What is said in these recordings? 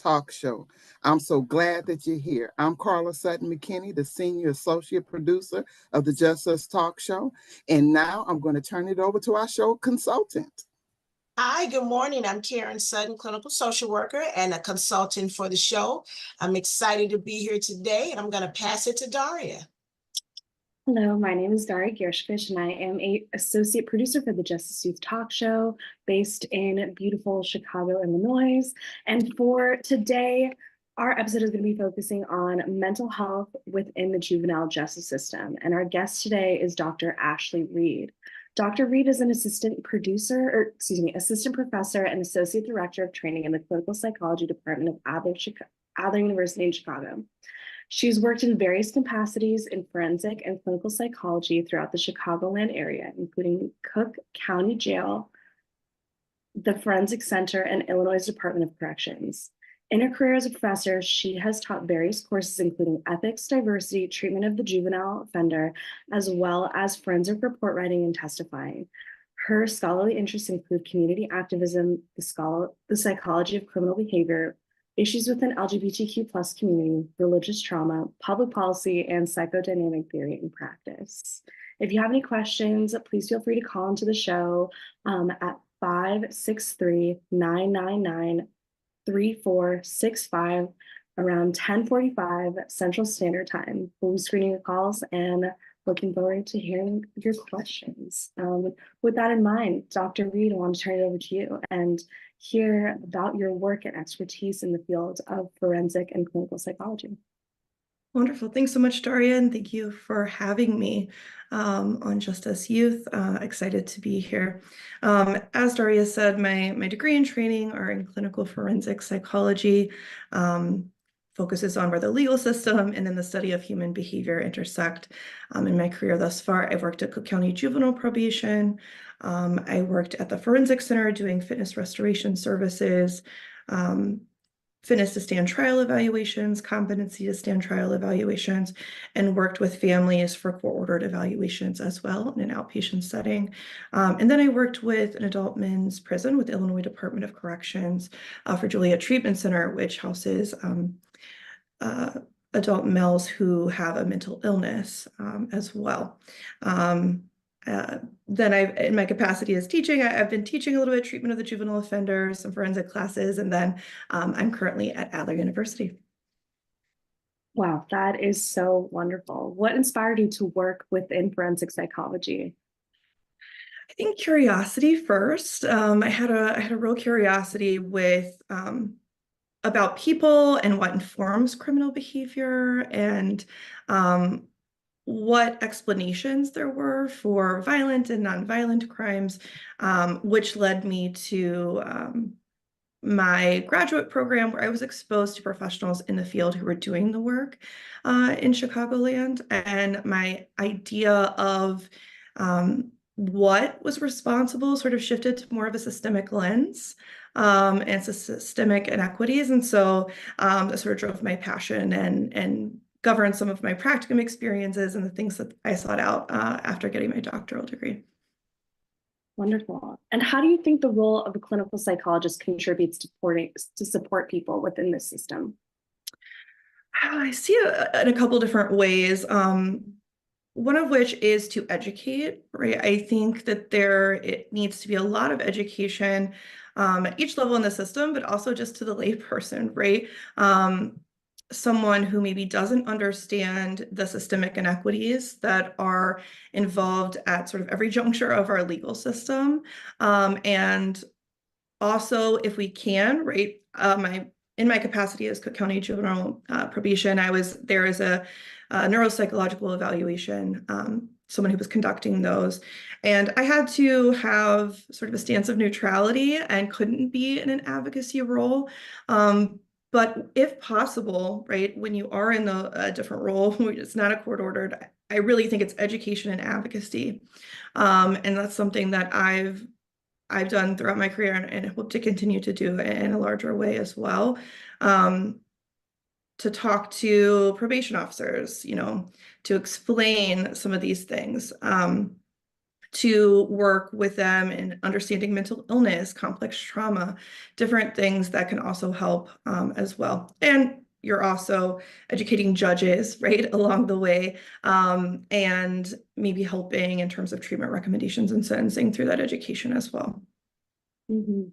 Talk Show. I'm so glad that you're here. I'm Carla Sutton McKinney, the Senior Associate Producer of the JustUs Talk Show. And now I'm going to turn it over to our show consultant. Hi, good morning. I'm Karen Sutton, clinical social worker and a consultant for the show. I'm excited to be here today, and I'm going to pass it to Daria. Hello, my name is Daria Gershfish, and I am an associate producer for the Justice Youth Talk Show based in beautiful Chicago, Illinois. And for today, our episode is going to be focusing on mental health within the juvenile justice system. And our guest today is Dr. Ashlee Reed. Dr. Reed is an assistant professor and associate director of training in the clinical psychology department of Adler University in Chicago. She's worked in various capacities in forensic and clinical psychology throughout the Chicagoland area, including Cook County Jail, the Forensic Center, and Illinois Department of Corrections. In her career as a professor, she has taught various courses, including ethics, diversity, treatment of the juvenile offender, as well as forensic report writing and testifying. Her scholarly interests include community activism, the psychology of criminal behavior, issues within LGBTQ+ community, religious trauma, public policy, and psychodynamic theory and practice. If you have any questions, please feel free to call into the show at 563-999-3465 around 10:45 Central Standard Time. We'll be screening your calls and looking forward to hearing your questions. With that in mind, Dr. Reed, I want to turn it over to you and hear about your work and expertise in the field of forensic and clinical psychology. Wonderful. Thanks so much, Daria, and thank you for having me on JustUs Youth. Excited to be here. As Daria said, my degree and training are in clinical forensic psychology, focuses on where the legal system and then the study of human behavior intersect. In my career thus far, I've worked at Cook County Juvenile Probation. I worked at the Forensic Center doing fitness restoration services, fitness to stand trial evaluations, competency to stand trial evaluations, and worked with families for court-ordered evaluations as well in an outpatient setting. And then I worked with an adult men's prison with Illinois Department of Corrections for Juliet Treatment Center, which houses adult males who have a mental illness as well. Then in my capacity as teaching, I've been teaching a little bit of treatment of the juvenile offender, some forensic classes, and then I'm currently at Adler University. Wow, that is so wonderful. What inspired you to work within forensic psychology? I think curiosity first. I had a real curiosity with about people and what informs criminal behavior and what explanations there were for violent and nonviolent crimes, which led me to my graduate program where I was exposed to professionals in the field who were doing the work in Chicagoland. And my idea of what was responsible sort of shifted to more of a systemic lens and systemic inequities. And so that sort of drove my passion and governed some of my practicum experiences and the things that I sought out after getting my doctoral degree. Wonderful. And how do you think the role of a clinical psychologist contributes to support people within this system? I see it in a couple different ways. One of which is to educate, right? I think that it needs to be a lot of education at each level in the system, but also just to the layperson, right? Someone who maybe doesn't understand the systemic inequities that are involved at sort of every juncture of our legal system. And also, if we can, right, in my capacity as Cook County Juvenile Probation, I was there as a neuropsychological evaluation, someone who was conducting those. And I had to have sort of a stance of neutrality and couldn't be in an advocacy role. But if possible, right, when you are in a different role, it's not a court-ordered, I really think it's education and advocacy. And that's something that I've done throughout my career and hope to continue to do in a larger way as well. To talk to probation officers, to explain some of these things, to work with them in understanding mental illness, complex trauma, different things that can also help as well. And you're also educating judges, right, along the way, and maybe helping in terms of treatment recommendations and sentencing through that education as well. Mm-hmm.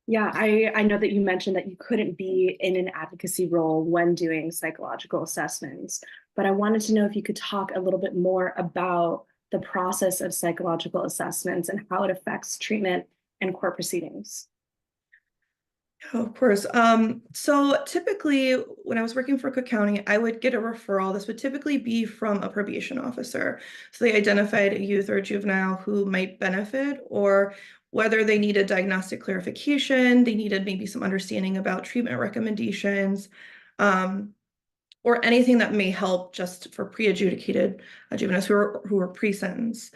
Yeah, I know that you mentioned that you couldn't be in an advocacy role when doing psychological assessments, but I wanted to know if you could talk a little bit more about the process of psychological assessments and how it affects treatment and court proceedings. Of course. So typically when I was working for Cook County, I would get a referral. This would typically be from a probation officer. So they identified a youth or a juvenile who might benefit, or whether they needed diagnostic clarification, they needed maybe some understanding about treatment recommendations, or anything that may help just for pre-adjudicated juveniles who are pre-sentence.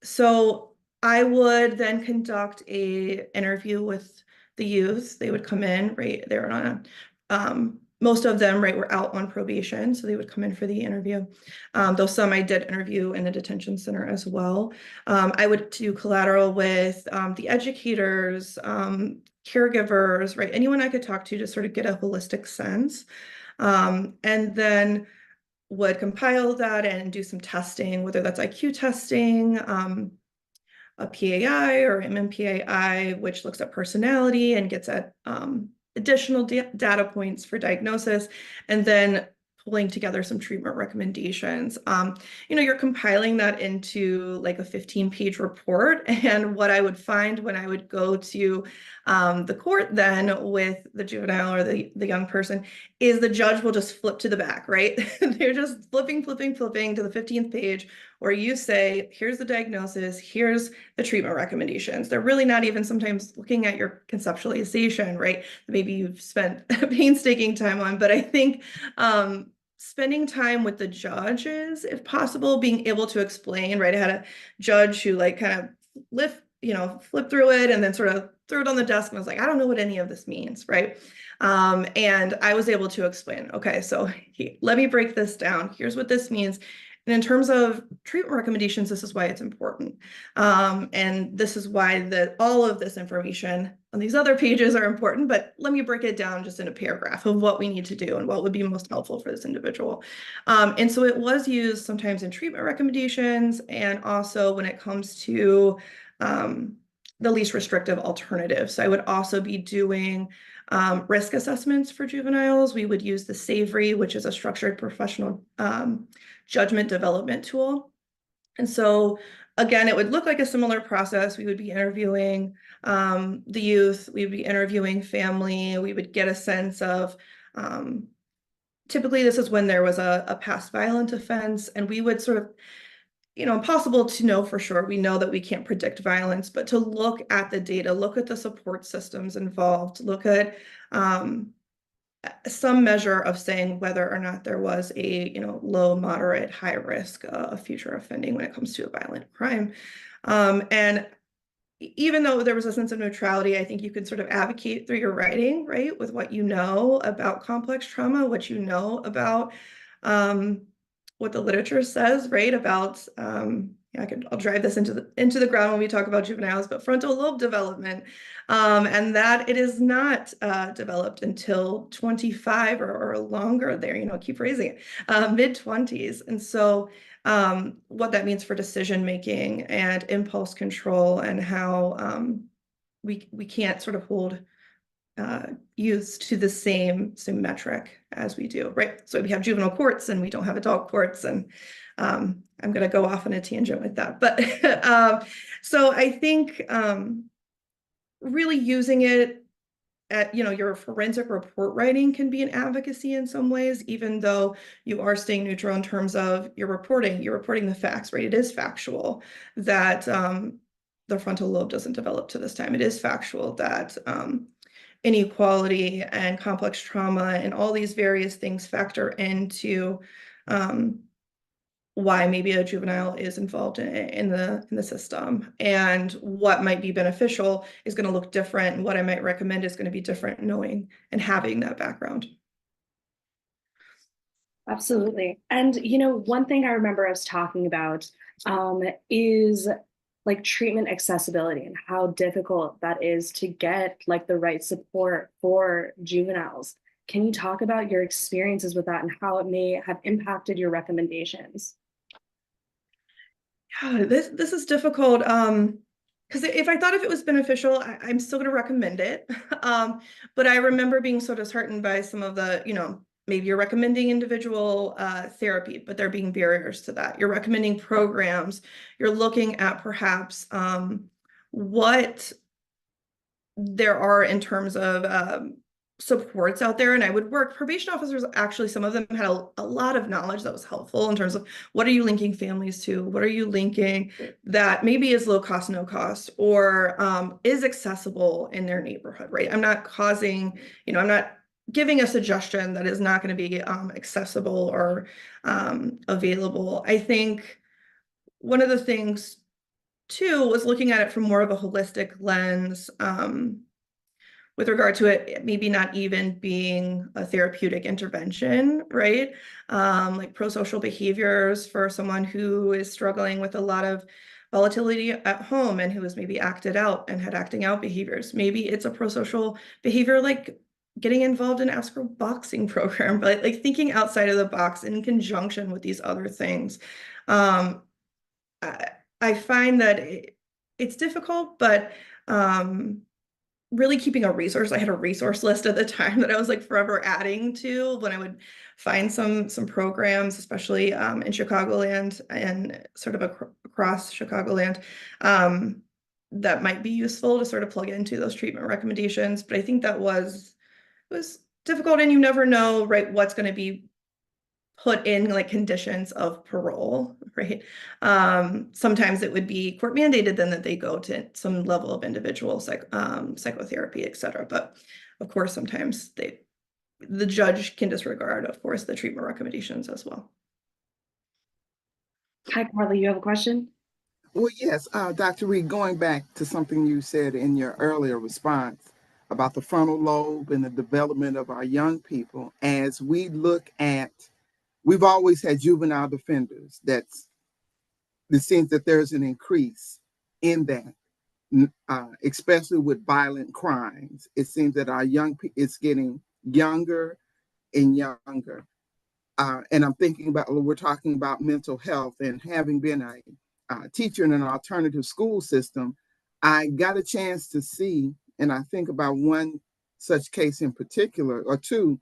So I would then conduct a interview with the youth. They would come in, right? They were on most of them, right, were out on probation, so they would come in for the interview. Though some I did interview in the detention center as well. I would do collateral with the educators, caregivers, right? Anyone I could talk to sort of get a holistic sense. And then would compile that and do some testing, whether that's IQ testing, a PAI or MMPAI, which looks at personality and gets at additional data points for diagnosis, and then pulling together some treatment recommendations. You're compiling that into like a 15-page report. And what I would find when I would go to the court then with the juvenile or the young person is the judge will just flip to the back, right? They're just flipping to the 15th page, where you say, here's the diagnosis, here's the treatment recommendations. They're really not even sometimes looking at your conceptualization, right? Maybe you've spent painstaking time on, but I think spending time with the judges, if possible, being able to explain, right? I had a judge who like kind of flip through it and then sort of threw it on the desk and was like, I don't know what any of this means, right? And I was able to explain, okay, so let me break this down. Here's what this means. And in terms of treatment recommendations, this is why it's important. And this is why all of this information on these other pages are important, but let me break it down just in a paragraph of what we need to do and what would be most helpful for this individual. And so it was used sometimes in treatment recommendations, and also when it comes to the least restrictive alternative. So I would also be doing risk assessments for juveniles. We would use the SAVERY, which is a structured professional judgment development tool. And so again, it would look like a similar process. We would be interviewing the youth, we would be interviewing family, we would get a sense of, typically this is when there was a past violent offense, and we would sort of, impossible to know for sure. We know that we can't predict violence, but to look at the data, look at the support systems involved, look at some measure of saying whether or not there was a low, moderate, high risk of future offending when it comes to a violent crime. And even though there was a sense of neutrality, I think you could sort of advocate through your writing, right, with what you know about complex trauma, what you know about what the literature says, right, about I'll drive this into the ground when we talk about juveniles, but frontal lobe development, and that it is not developed until 25 or longer there, keep raising it, mid-20s. And so what that means for decision making and impulse control, and how we can't sort of hold youths to the same metric as we do, right? So we have juvenile courts and we don't have adult courts, and I'm going to go off on a tangent with that. But so I think really using it at, your forensic report writing can be an advocacy in some ways, even though you are staying neutral in terms of you're reporting the facts, right? It is factual that the frontal lobe doesn't develop to this time. It is factual that inequality and complex trauma and all these various things factor into why maybe a juvenile is involved in the system, and what might be beneficial is going to look different, and what I might recommend is going to be different, knowing and having that background. Absolutely. And one thing I remember us talking about is like treatment accessibility and how difficult that is to get like the right support for juveniles. Can you talk about your experiences with that and how it may have impacted your recommendations? Yeah, this is difficult. Because if I thought if it was beneficial, I'm still going to recommend it. But I remember being so disheartened by some of the, maybe you're recommending individual therapy, but there being barriers to that. You're recommending programs. You're looking at perhaps what there are in terms of supports out there. And I would work, probation officers, actually, some of them had a lot of knowledge that was helpful in terms of what are you linking families to? What are you linking that maybe is low cost, no cost, or is accessible in their neighborhood, right? I'm not causing, I'm not giving a suggestion that is not going to be accessible or available. I think one of the things too was looking at it from more of a holistic lens, with regard to it maybe not even being a therapeutic intervention, right? Like prosocial behaviors for someone who is struggling with a lot of volatility at home and who has maybe acted out and had acting out behaviors. Maybe it's a prosocial behavior like getting involved in Ask boxing program, but like thinking outside of the box in conjunction with these other things. I find that it's difficult, but really keeping a resource. I had a resource list at the time that I was like forever adding to when I would find some programs, especially in Chicagoland and sort of across Chicagoland, that might be useful to sort of plug into those treatment recommendations. But I think that was difficult, and you never know, right, what's going to be put in like conditions of parole, right? Sometimes it would be court mandated then that they go to some level of individual psychotherapy, et cetera. But of course, sometimes the judge can disregard, of course, the treatment recommendations as well. Hi, Carly, you have a question? Well, yes, Dr. Reed, going back to something you said in your earlier response about the frontal lobe and the development of our young people, as we look at, we've always had juvenile defenders. It seems that there's an increase in that, especially with violent crimes. It seems that our it's getting younger and younger. And I'm thinking about, we're talking about mental health, and having been a teacher in an alternative school system, I got a chance to see, and I think about one such case in particular, or two,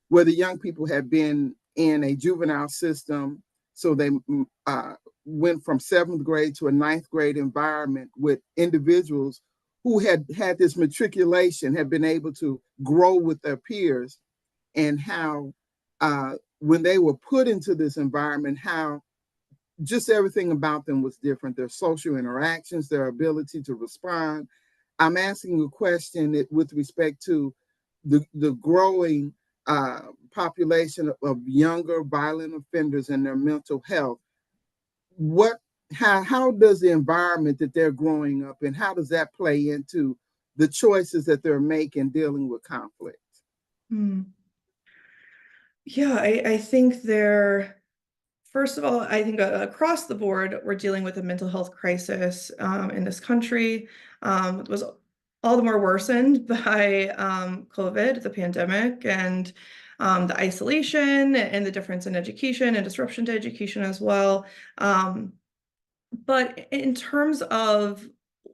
where the young people had been in a juvenile system. So they went from 7th grade to a 9th grade environment with individuals who had this matriculation, had been able to grow with their peers, and how when they were put into this environment, how just everything about them was different. Their social interactions, their ability to respond. I'm asking a question with respect to the growing population of younger violent offenders and their mental health. How does the environment that they're growing up in, how does that play into the choices that they're making dealing with conflict? Yeah, I think first of all, I think across the board, we're dealing with a mental health crisis in this country. It was all the more worsened by COVID, the pandemic, and the isolation and the difference in education and disruption to education as well. But in terms of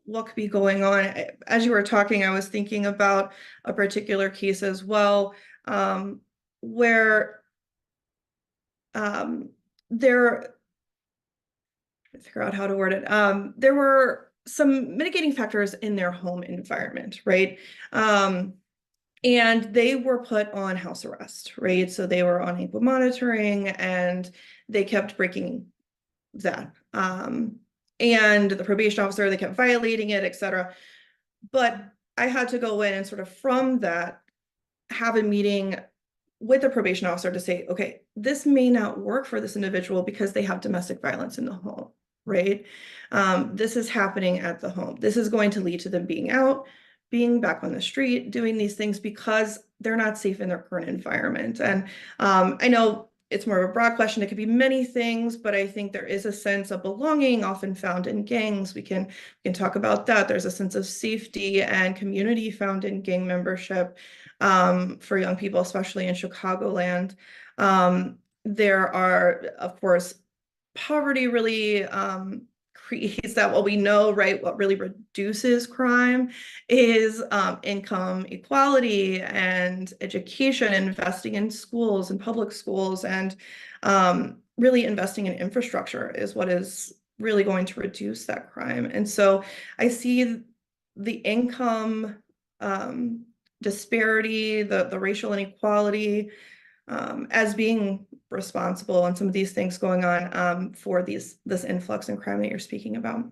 what could be going on, as you were talking, I was thinking about a particular case as well, where figure out how to word it. There were some mitigating factors in their home environment, right? And they were put on house arrest, right? So they were on ankle monitoring, and they kept breaking that. And the probation officer, they kept violating it, et cetera. But I had to go in and sort of from that, have a meeting with the probation officer to say, okay, this may not work for this individual because they have domestic violence in the home, right? This is happening at the home. This is going to lead to them being out, being back on the street, doing these things because they're not safe in their current environment. And I know it's more of a broad question. It could be many things, but I think there is a sense of belonging often found in gangs. We can talk about that. There's a sense of safety and community found in gang membership for young people, especially in Chicagoland. There are, of course, poverty really creates that. What we know, right, what really reduces crime is income equality and education, investing in schools and public schools, and really investing in infrastructure is what is really going to reduce that crime. And so I see the income disparity, the racial inequality as being responsible, and some of these things going on for this influx in crime that you're speaking about.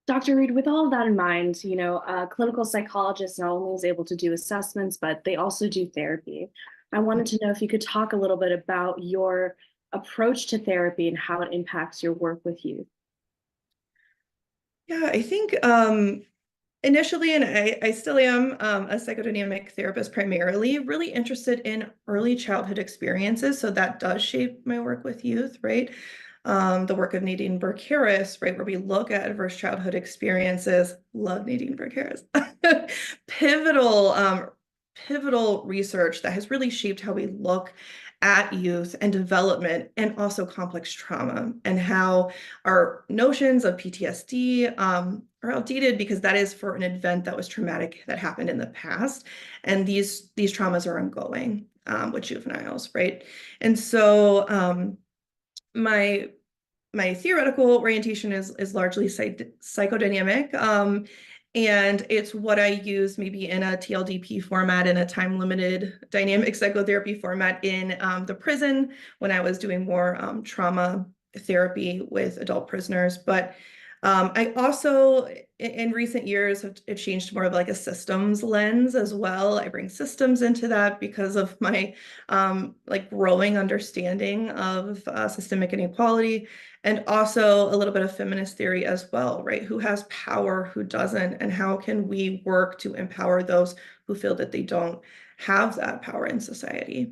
Dr. Reed, with all of that in mind, you know, a clinical psychologist not only is able to do assessments, but they also do therapy. I wanted to know if you could talk a little bit about your approach to therapy and how it impacts your work with youth. Yeah, I think initially, and I still am a psychodynamic therapist primarily, really interested in early childhood experiences. So that does shape my work with youth, right? The work of Nadine Burke-Harris, right, where we look at adverse childhood experiences. Love Nadine Burke-Harris. Pivotal research that has really shaped how we look at youth and development, and also complex trauma, and how our notions of PTSD are outdated because that is for an event that was traumatic that happened in the past, and these traumas are ongoing with juveniles, right? And so my theoretical orientation is largely psychodynamic, and it's what I use maybe in a TLDP format, in a time-limited dynamic psychotherapy format in the prison when I was doing more trauma therapy with adult prisoners. But I also, in recent years, have changed more of like a systems lens as well. I bring systems into that because of my like growing understanding of systemic inequality, and also a little bit of feminist theory as well, right? Who has power, who doesn't, and how can we work to empower those who feel that they don't have that power in society?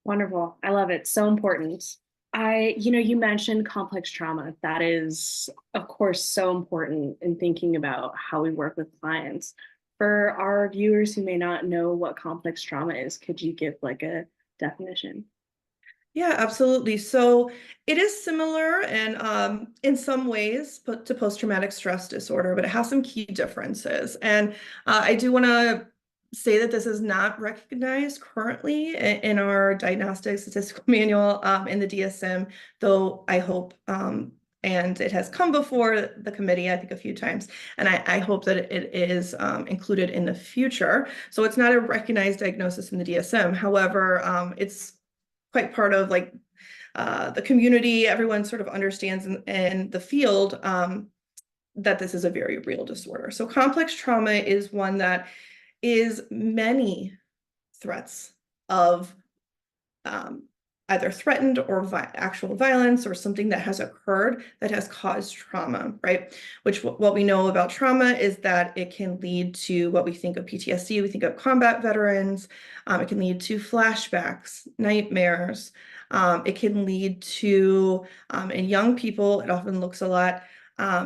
Wonderful. I love it. So important. You mentioned complex trauma. That is, of course, so important in thinking about how we work with clients. For our viewers who may not know what complex trauma is, could you give like a definition? Yeah, absolutely. So it is similar and in some ways to post-traumatic stress disorder, but it has some key differences. And I do want to say that this is not recognized currently in our diagnostic statistical manual in the DSM, though I hope, and it has come before the committee, I think a few times, and I hope that it is included in the future. So it's not a recognized diagnosis in the DSM. However, it's quite part of like the community. Everyone sort of understands in the field that this is a very real disorder. So complex trauma is one that is many threats of either threatened or actual violence, or something that has occurred that has caused trauma, right? Which what we know about trauma is that it can lead to what we think of PTSD. We think of combat veterans. It can lead to flashbacks, nightmares. It can lead to, in young people, it often looks a lot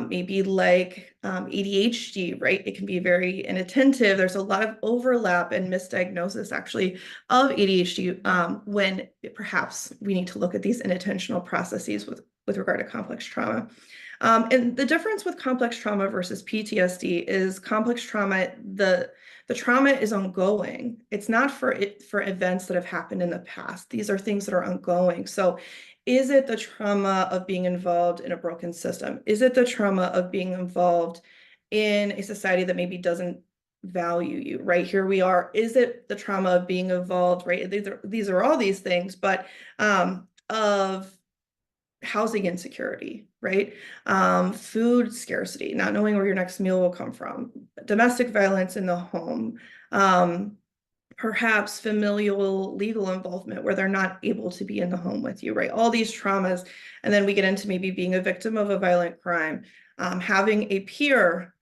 maybe like ADHD, right? It can be very inattentive. There's a lot of overlap and misdiagnosis actually of ADHD when perhaps we need to look at these inattentional processes with regard to complex trauma. And the difference with complex trauma versus PTSD is complex trauma, the trauma is ongoing. It's not for events that have happened in the past. These are things that are ongoing. So is it the trauma of being involved in a broken system? Is it the trauma of being involved in a society that maybe doesn't value you, right? Here we are. Is it the trauma of being involved, right? These are all these things, but of housing insecurity, right? Food scarcity, not knowing where your next meal will come from, domestic violence in the home, perhaps familial legal involvement where they're not able to be in the home with you, right? All these traumas. And then we get into maybe being a victim of a violent crime, having a peer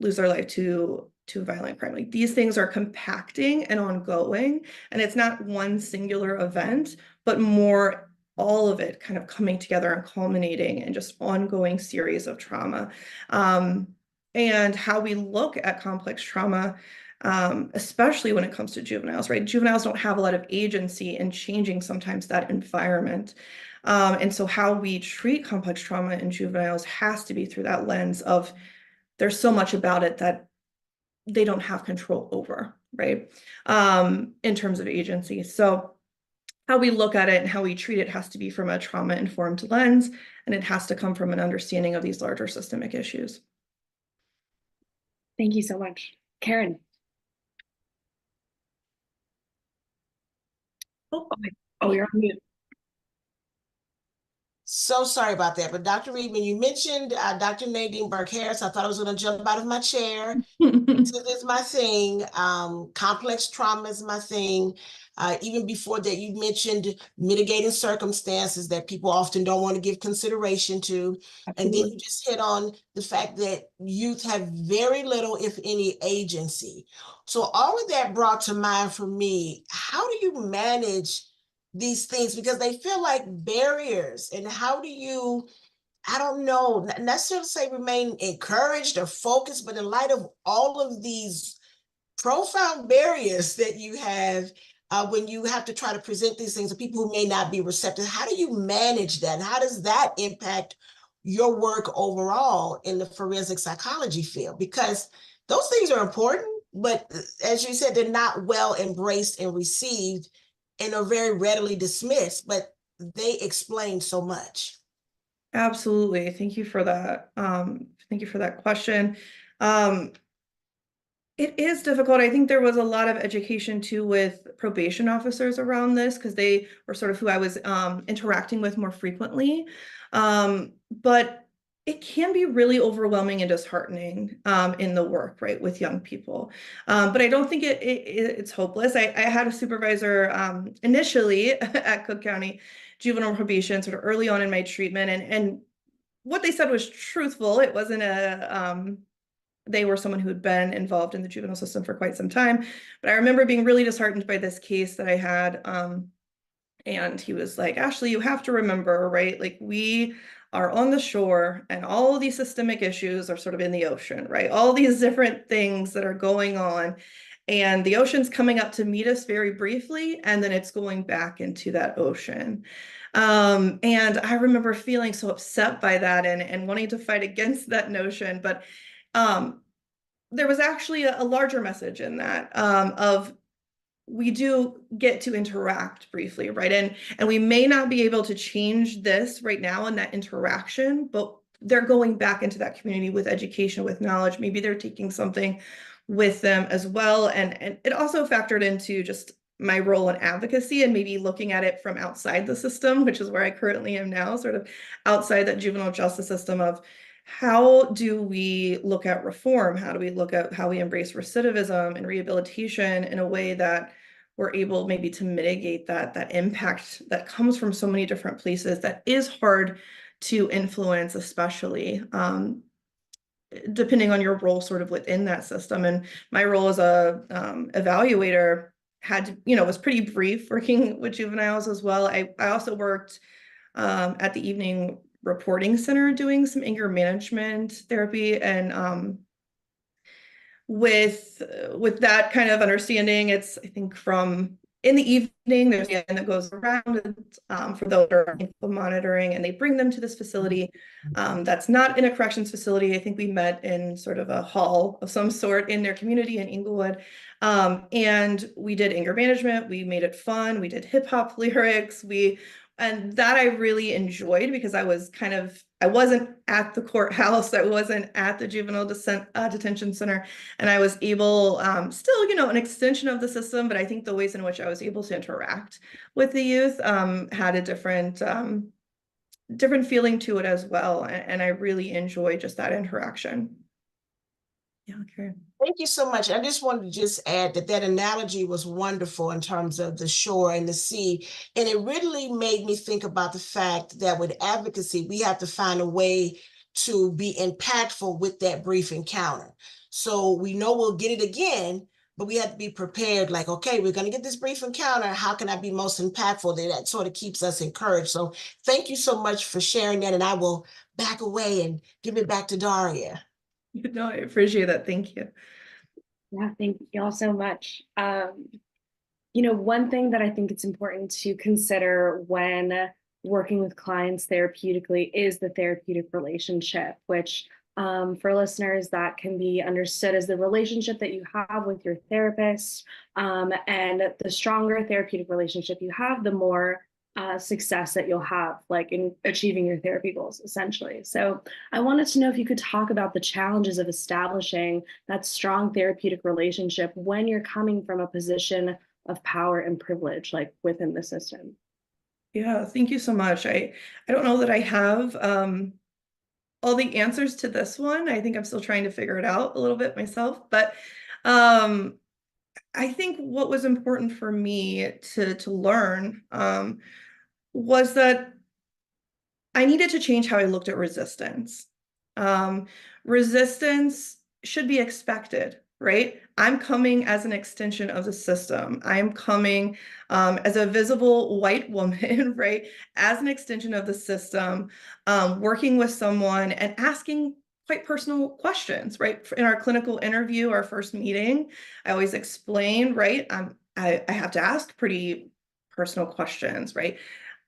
lose their life to violent crime. Like these things are compacting and ongoing, and it's not one singular event, but more all of it kind of coming together and culminating in just ongoing series of trauma. And how we look at complex trauma, especially when it comes to juveniles, right? Juveniles don't have a lot of agency in changing sometimes that environment. And so how we treat complex trauma in juveniles has to be through that lens of there's so much about it that they don't have control over, right? In terms of agency. So how we look at it and how we treat it has to be from a trauma-informed lens, and it has to come from an understanding of these larger systemic issues. Thank you so much. Karen. Oh, you're on mute. So sorry about that, but Dr. Reed, when you mentioned Dr. Nadine Burke-Harris, I thought I was going to jump out of my chair. This is my thing. Complex trauma is my thing. Even before that, you mentioned mitigating circumstances that people often don't want to give consideration to. Absolutely. And then you just hit on the fact that youth have very little, if any, agency. So all of that brought to mind for me, how do you manage these things? Because they feel like barriers. And how do you, I don't know, not necessarily say remain encouraged or focused, but in light of all of these profound barriers that you have when you have to try to present these things to people who may not be receptive, how do you manage that? How does that impact your work overall in the forensic psychology field? Because those things are important, but as you said, they're not well embraced and received and are very readily dismissed, but they explain so much. Absolutely. Thank you for that. Thank you for that question. It is difficult. I think there was a lot of education too with probation officers around this because they were sort of who I was interacting with more frequently. But it can be really overwhelming and disheartening in the work, right, with young people. But I don't think it's hopeless. I had a supervisor initially at Cook County Juvenile Probation sort of early on in my treatment, and what they said was truthful. It wasn't they were someone who had been involved in the juvenile system for quite some time. But I remember being really disheartened by this case that I had. And he was like, Ashlee, you have to remember, right? Like we are on the shore and all of these systemic issues are sort of in the ocean, right? All these different things that are going on. And the ocean's coming up to meet us very briefly, and then it's going back into that ocean. And I remember feeling so upset by that and wanting to fight against that notion. But there was actually a larger message in that of we do get to interact briefly, right? And we may not be able to change this right now in that interaction, but they're going back into that community with education, with knowledge. Maybe they're taking something with them as well. And it also factored into just my role in advocacy and maybe looking at it from outside the system, which is where I currently am now, sort of outside that juvenile justice system of how do we look at reform? How do we look at how we embrace recidivism and rehabilitation in a way that we're able maybe to mitigate that impact that comes from so many different places that is hard to influence, especially depending on your role sort of within that system. And my role as a evaluator had to, was pretty brief working with juveniles as well. I also worked at the evening reporting center doing some anger management therapy, and with that kind of understanding, it's I think from in the evening there's the end that goes around for those that are monitoring, and they bring them to this facility that's not in a corrections facility. I think we met in sort of a hall of some sort in their community in Inglewood, and we did anger management. We made it fun. We did hip hop lyrics. And that I really enjoyed because I wasn't at the courthouse. I wasn't at the juvenile detention center. And I was able, still, an extension of the system, but I think the ways in which I was able to interact with the youth had a different feeling to it as well. And I really enjoyed just that interaction. Yeah, okay. Thank you so much. I just wanted to just add that analogy was wonderful in terms of the shore and the sea. And it really made me think about the fact that with advocacy, we have to find a way to be impactful with that brief encounter. So we know we'll get it again, but we have to be prepared, like, okay, we're going to get this brief encounter. How can I be most impactful? That sort of keeps us encouraged. So thank you so much for sharing that. And I will back away and give it back to Daria. No, I appreciate that. Thank you. Yeah, thank you all so much. You know, one thing that I think it's important to consider when working with clients therapeutically is the therapeutic relationship, which for listeners, that can be understood as the relationship that you have with your therapist. And the stronger therapeutic relationship you have, the more success that you'll have, like in achieving your therapy goals, essentially. So I wanted to know if you could talk about the challenges of establishing that strong therapeutic relationship when you're coming from a position of power and privilege, like within the system. Yeah, thank you so much. I don't know that I have all the answers to this one. I think I'm still trying to figure it out a little bit myself, but I think what was important for me to learn was that I needed to change how I looked at resistance. Resistance should be expected, right? I'm coming as an extension of the system. I'm coming as a visible white woman, right? As an extension of the system, working with someone and asking quite personal questions, right? In our clinical interview, our first meeting, I always explain, right? I have to ask pretty personal questions, right?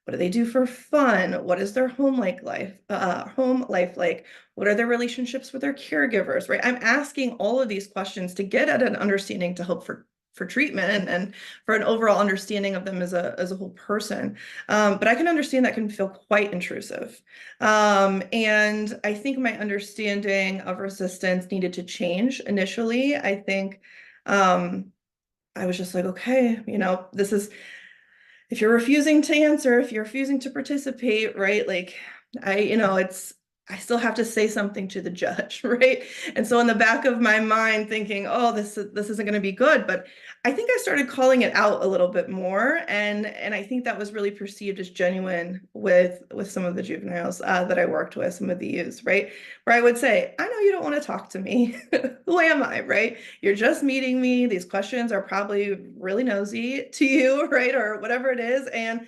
What do they do for fun? What is their home life like? What are their relationships with their caregivers, right? I'm asking all of these questions to get at an understanding to help for treatment and for an overall understanding of them as a whole person. But I can understand that can feel quite intrusive. And I think my understanding of resistance needed to change initially. I think I was just like, okay, you know, this is, if you're refusing to answer, if you're refusing to participate, right? Like I still have to say something to the judge, right? And so in the back of my mind thinking, oh, this isn't going to be good. But I think I started calling it out a little bit more. And I think that was really perceived as genuine with some of the juveniles that I worked with, some of the youths, right? Where I would say, I know you don't want to talk to me. Who am I, right? You're just meeting me. These questions are probably really nosy to you, right? Or whatever it is. And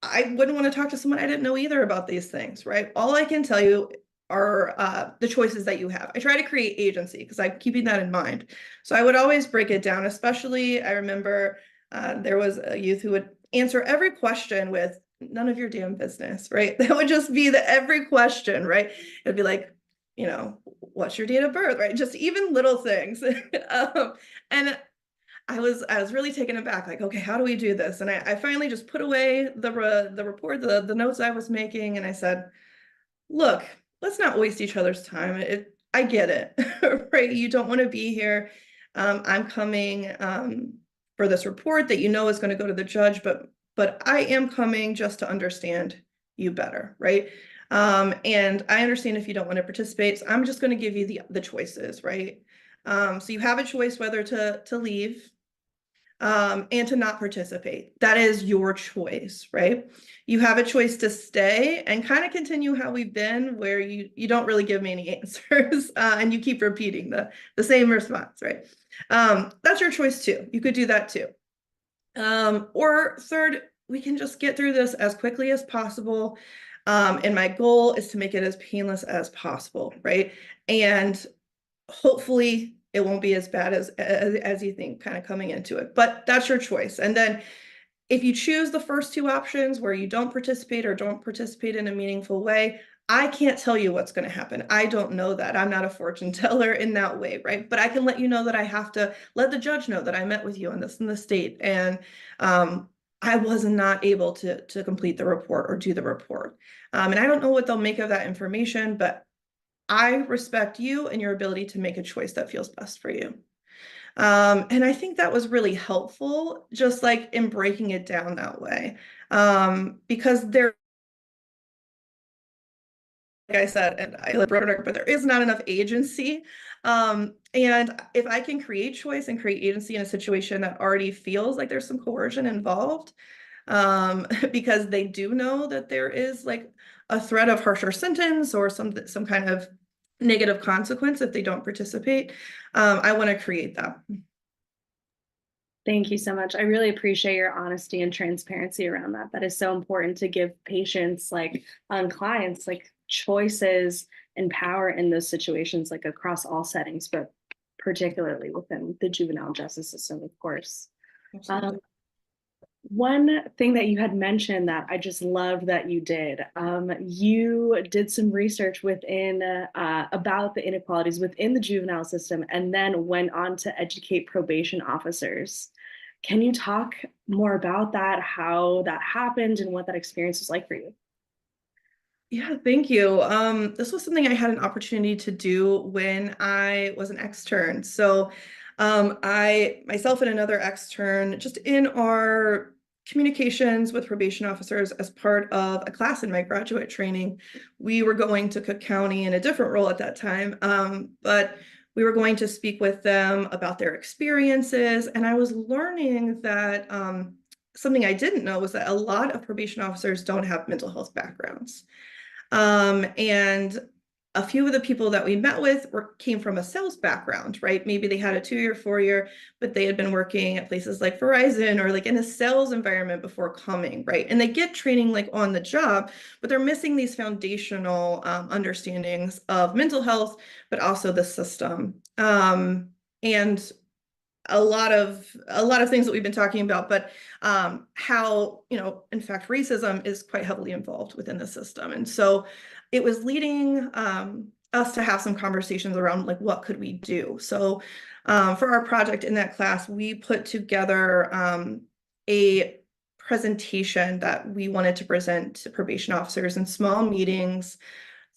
I wouldn't want to talk to someone I didn't know either about these things, right? All I can tell you are the choices that you have. I try to create agency because I'm keeping that in mind. So I would always break it down, especially I remember there was a youth who would answer every question with none of your damn business, right? That would just be every question, right? It'd be like, you know, what's your date of birth, right? Just even little things. And I was really taken aback, like, okay, how do we do this? And I finally just put away the report, the notes I was making, and I said, look, let's not waste each other's time. I get it, right? You don't want to be here. I'm coming for this report that you know is going to go to the judge, but I am coming just to understand you better, right? And I understand if you don't want to participate, so I'm just going to give you the choices, right? So you have a choice whether to leave and to not participate. That is your choice, right? You have a choice to stay and kind of continue how we've been, where you don't really give me any answers and you keep repeating the same response, right? That's your choice too. You could do that too. Or third, we can just get through this as quickly as possible. And my goal is to make it as painless as possible, right? And hopefully it won't be as bad as you think kind of coming into it, but that's your choice. And then if you choose the first two options where you don't participate or don't participate in a meaningful way, I can't tell you what's going to happen. I don't know that. I'm not a fortune teller in that way, right? But I can let you know that I have to let the judge know that I met with you on this in the state. And I was not able to complete the report or do the report. And I don't know what they'll make of that information, but I respect you and your ability to make a choice that feels best for you. And I think that was really helpful, just like in breaking it down that way. Because there, like I said, and I wrote it, but there is not enough agency. And if I can create choice and create agency in a situation that already feels like there's some coercion involved, because they do know that there is like a threat of harsher sentence or some kind of negative consequence if they don't participate. I want to create that. Thank you so much. I really appreciate your honesty and transparency around that. That is so important to give patients, like clients, like choices and power in those situations, like across all settings, but particularly within the juvenile justice system, of course. One thing that you had mentioned that I just loved that you did some research within about the inequalities within the juvenile system and then went on to educate probation officers. Can you talk more about that, how that happened and what that experience was like for you? Yeah, thank you. This was something I had an opportunity to do when I was an extern. So I, myself and another extern, just in our communications with probation officers as part of a class in my graduate training, we were going to Cook County in a different role at that time, but we were going to speak with them about their experiences. And I was learning that something I didn't know was that a lot of probation officers don't have mental health backgrounds. And a few of the people that we met with came from a sales background, right? Maybe they had a 2-year, 4-year, but they had been working at places like Verizon or like in a sales environment before coming, right? And they get training like on the job, but they're missing these foundational understandings of mental health, but also the system. And a lot of things that we've been talking about, but how, in fact, racism is quite heavily involved within the system. And so it was leading us to have some conversations around like, what could we do? So for our project in that class, we put together a presentation that we wanted to present to probation officers in small meetings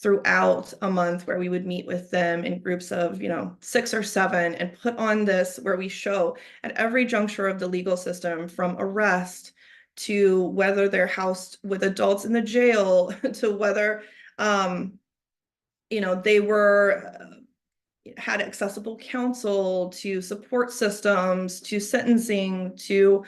throughout a month, where we would meet with them in groups of 6 or 7 and put on this where we show at every juncture of the legal system, from arrest to whether they're housed with adults in the jail to whether they had accessible counsel, to support systems, to sentencing, to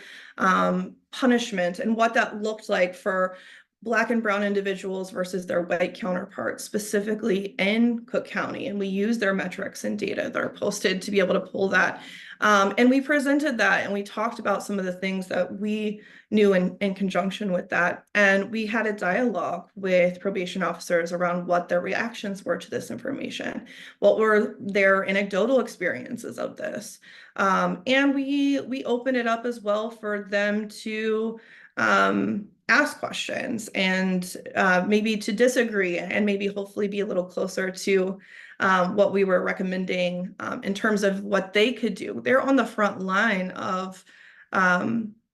punishment, and what that looked like for Black and brown individuals versus their white counterparts, specifically in Cook County. And we use their metrics and data that are posted to be able to pull that. And we presented that, and we talked about some of the things that we knew in conjunction with that. And we had a dialogue with probation officers around what their reactions were to this information, what were their anecdotal experiences of this. And we opened it up as well for them to ask questions and maybe to disagree, and maybe hopefully be a little closer to what we were recommending in terms of what they could do. They're on the front line of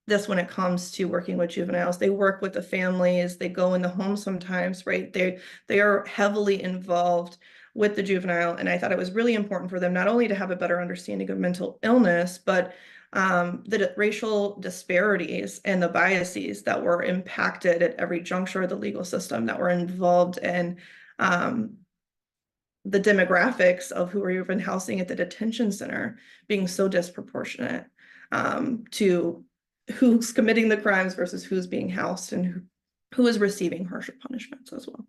this when it comes to working with juveniles. They work with the families, they go in the home sometimes, right? They are heavily involved with the juvenile. And I thought it was really important for them not only to have a better understanding of mental illness, but the racial disparities and the biases that were impacted at every juncture of the legal system, that were involved in the demographics of who were even housing at the detention center being so disproportionate to who's committing the crimes versus who's being housed and who is receiving harsher punishments as well.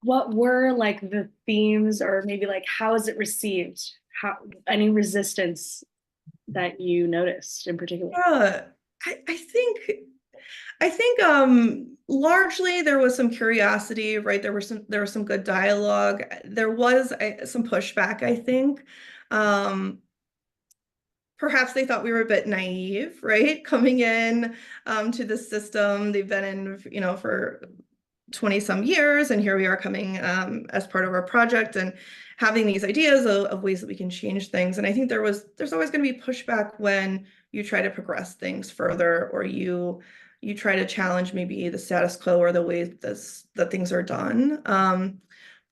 What were like the themes, or maybe like how is it received? How, any resistance that you noticed in particular? I think largely there was some curiosity, right? There was some good dialogue. There was some pushback, I think. Perhaps they thought we were a bit naive, right? Coming in to the system. They've been in, for 20 some years, and here we are coming as part of our project and having these ideas of ways that we can change things. And I think there's always going to be pushback when you try to progress things further, or you try to challenge maybe the status quo or the ways that things are done.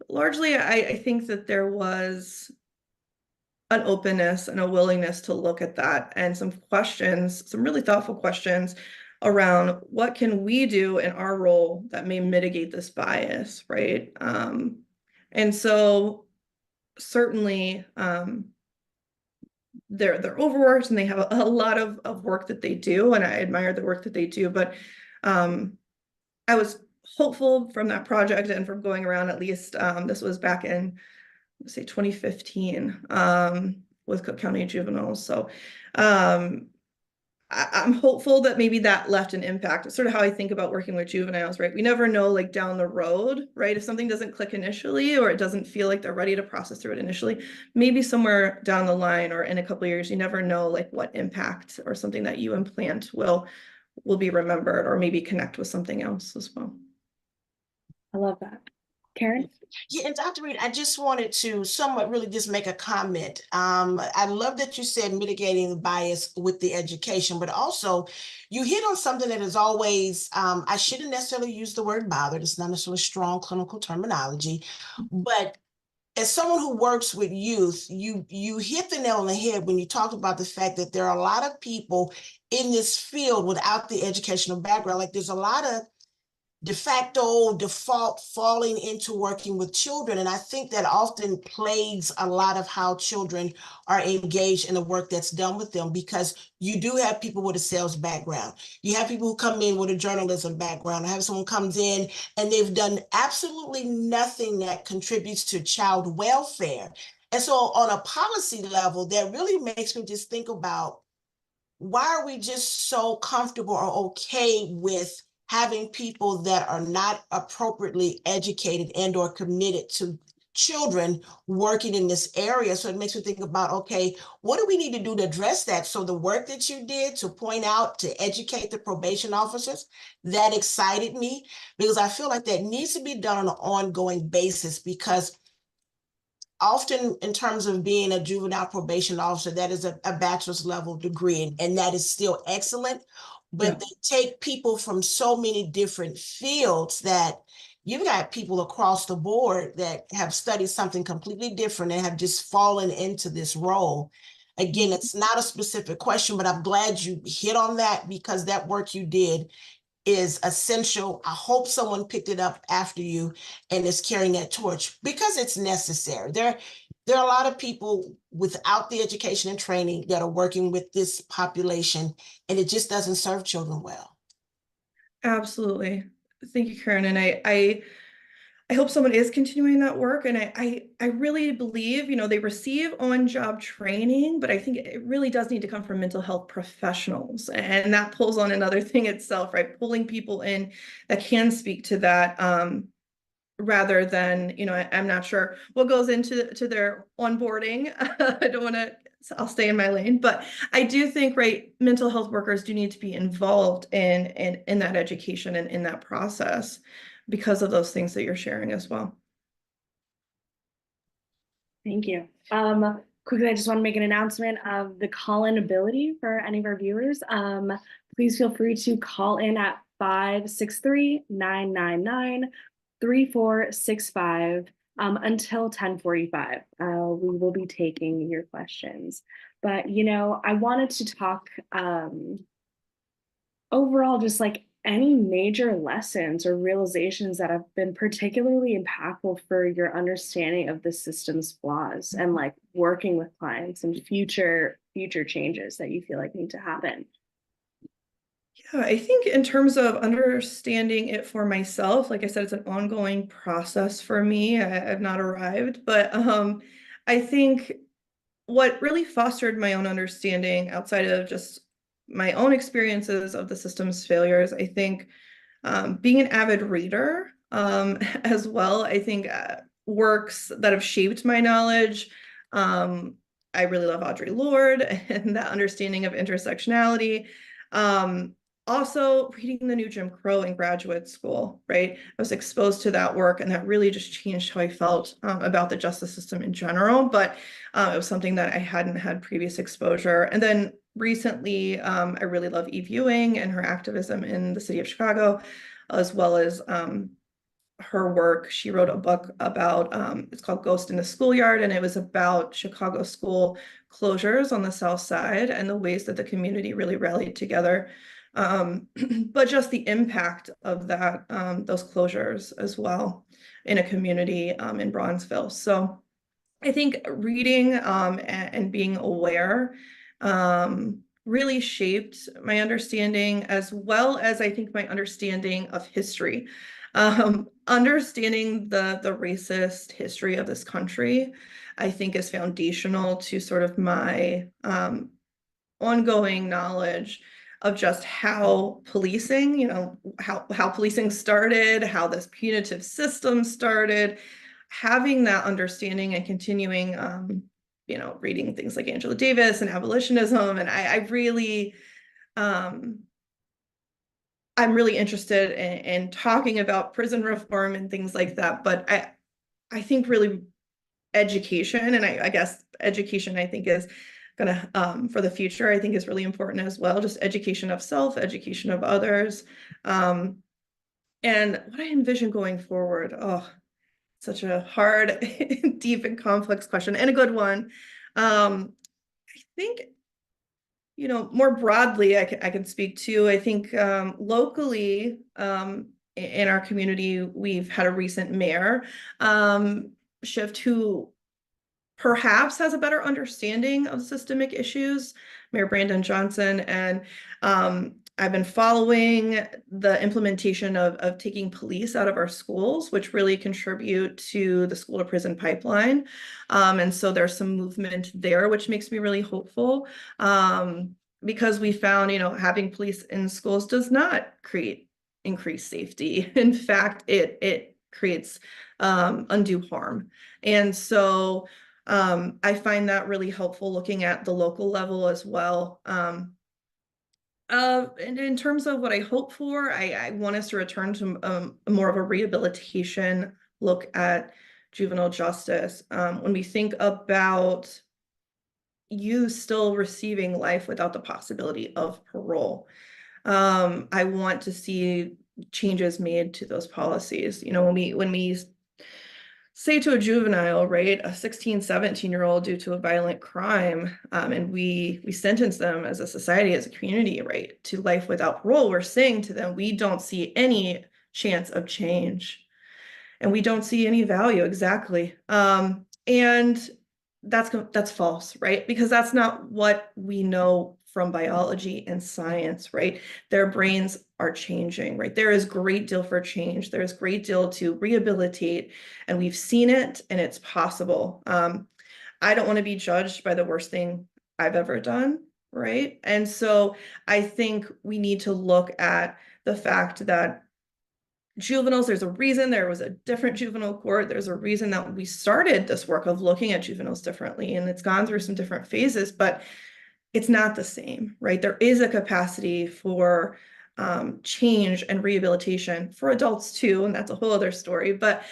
Largely, I think that there was an openness and a willingness to look at that, and some questions, some really thoughtful questions around what can we do in our role that may mitigate this bias, right? And so certainly they're overworked, and they have a lot of work that they do, and I admire the work that they do, but I was hopeful from that project and from going around, at least this was back in, let's say, 2015 with Cook County Juveniles. So I'm hopeful that maybe that left an impact. It's sort of how I think about working with juveniles, right? We never know, like, down the road, right? If something doesn't click initially, or it doesn't feel like they're ready to process through it initially, maybe somewhere down the line or in a couple of years, you never know, like, what impact or something that you implant will be remembered, or maybe connect with something else as well. I love that. Karen? Yeah, and Dr. Reed, I just wanted to somewhat really just make a comment. I love that you said mitigating the bias with the education, but also you hit on something that is always, I shouldn't necessarily use the word bothered. It's not necessarily strong clinical terminology, but as someone who works with youth, you hit the nail on the head when you talked about the fact that there are a lot of people in this field without the educational background. Like, there's a lot of de facto default falling into working with children. And I think that often plagues a lot of how children are engaged in the work that's done with them, because you do have people with a sales background. You have people who come in with a journalism background. I have someone comes in and they've done absolutely nothing that contributes to child welfare. And so on a policy level, that really makes me just think about, why are we just so comfortable or okay with having people that are not appropriately educated and or committed to children working in this area? So it makes me think about, okay, what do we need to do to address that? So the work that you did to point out, to educate the probation officers, that excited me, because I feel like that needs to be done on an ongoing basis, because often in terms of being a juvenile probation officer, that is a bachelor's level degree, and that is still excellent. But they take people from so many different fields that you've got people across the board that have studied something completely different and have just fallen into this role. Again, it's not a specific question, but I'm glad you hit on that, because that work you did is essential. I hope someone picked it up after you and is carrying that torch, because it's necessary. There are a lot of people without the education and training that are working with this population, and it just doesn't serve children well. Absolutely. Thank you, Karen. And I hope someone is continuing that work. And I really believe, they receive on-job training, but I think it really does need to come from mental health professionals. And that pulls on another thing itself, right? Pulling people in that can speak to that, rather than, I'm not sure what goes into their onboarding. I don't want to, I'll stay in my lane, but I do think, right, mental health workers do need to be involved in that education and in that process, because of those things that you're sharing as well. Thank you. Quickly, I just want to make an announcement of the call-in ability for any of our viewers. Please feel free to call in at 563-999-3465 until 10:45. We will be taking your questions. But, I wanted to talk overall, just like any major lessons or realizations that have been particularly impactful for your understanding of the system's flaws, and like working with clients and future changes that you feel like need to happen. Yeah, I think in terms of understanding it for myself, like I said, it's an ongoing process for me. I've not arrived, but I think what really fostered my own understanding, outside of just my own experiences of the system's failures, I think being an avid reader as well, I think works that have shaped my knowledge. I really love Audre Lorde and that understanding of intersectionality. Also reading the new Jim Crow in graduate school, right? I was exposed to that work, and that really just changed how I felt about the justice system in general, but it was something that I hadn't had previous exposure. And then recently, I really love Eve Ewing and her activism in the city of Chicago, as well as her work. She wrote a book about, it's called Ghost in the Schoolyard, and it was about Chicago school closures on the South Side and the ways that the community really rallied together. But just the impact of that, those closures as well in a community in Bronzeville. So I think reading and being aware really shaped my understanding, as well as I think my understanding of history. Understanding the racist history of this country, I think, is foundational to sort of my ongoing knowledge of just how policing, how policing started, how this punitive system started, having that understanding and continuing, reading things like Angela Davis and abolitionism. And I really, I'm really interested in talking about prison reform and things like that. But I think really education, and I guess education, I think, is gonna for the future, I think, is really important as well. Just education of self, education of others. And what I envision going forward, such a hard, deep and complex question, and a good one. I think, more broadly, I can speak to, I think, locally, in our community, we've had a recent mayor shift who perhaps has a better understanding of systemic issues, Mayor Brandon Johnson. And I've been following the implementation of taking police out of our schools, which really contribute to the school to prison pipeline. And so there's some movement there, which makes me really hopeful, because we found, having police in schools does not create increased safety. In fact, it creates undue harm. And so I find that really helpful looking at the local level as well. And in terms of what I hope for, I want us to return to more of a rehabilitation look at juvenile justice. When we think about you still receiving life without the possibility of parole, I want to see changes made to those policies. When we say to a juvenile, right, a 16, 17-year-old due to a violent crime, and we sentence them as a society, as a community, right, to life without parole, we're saying to them, we don't see any chance of change, and we don't see any value, exactly. And that's false, right? Because that's not what we know from biology and science, right? Their brains are changing, right? There is great deal for change. There's great deal to rehabilitate, and we've seen it, and it's possible. I don't want to be judged by the worst thing I've ever done, right? And so I think we need to look at the fact that juveniles, there's a reason there was a different juvenile court. There's a reason that we started this work of looking at juveniles differently, and it's gone through some different phases, but it's not the same, right? There is a capacity for change and rehabilitation for adults too, and that's a whole other story, but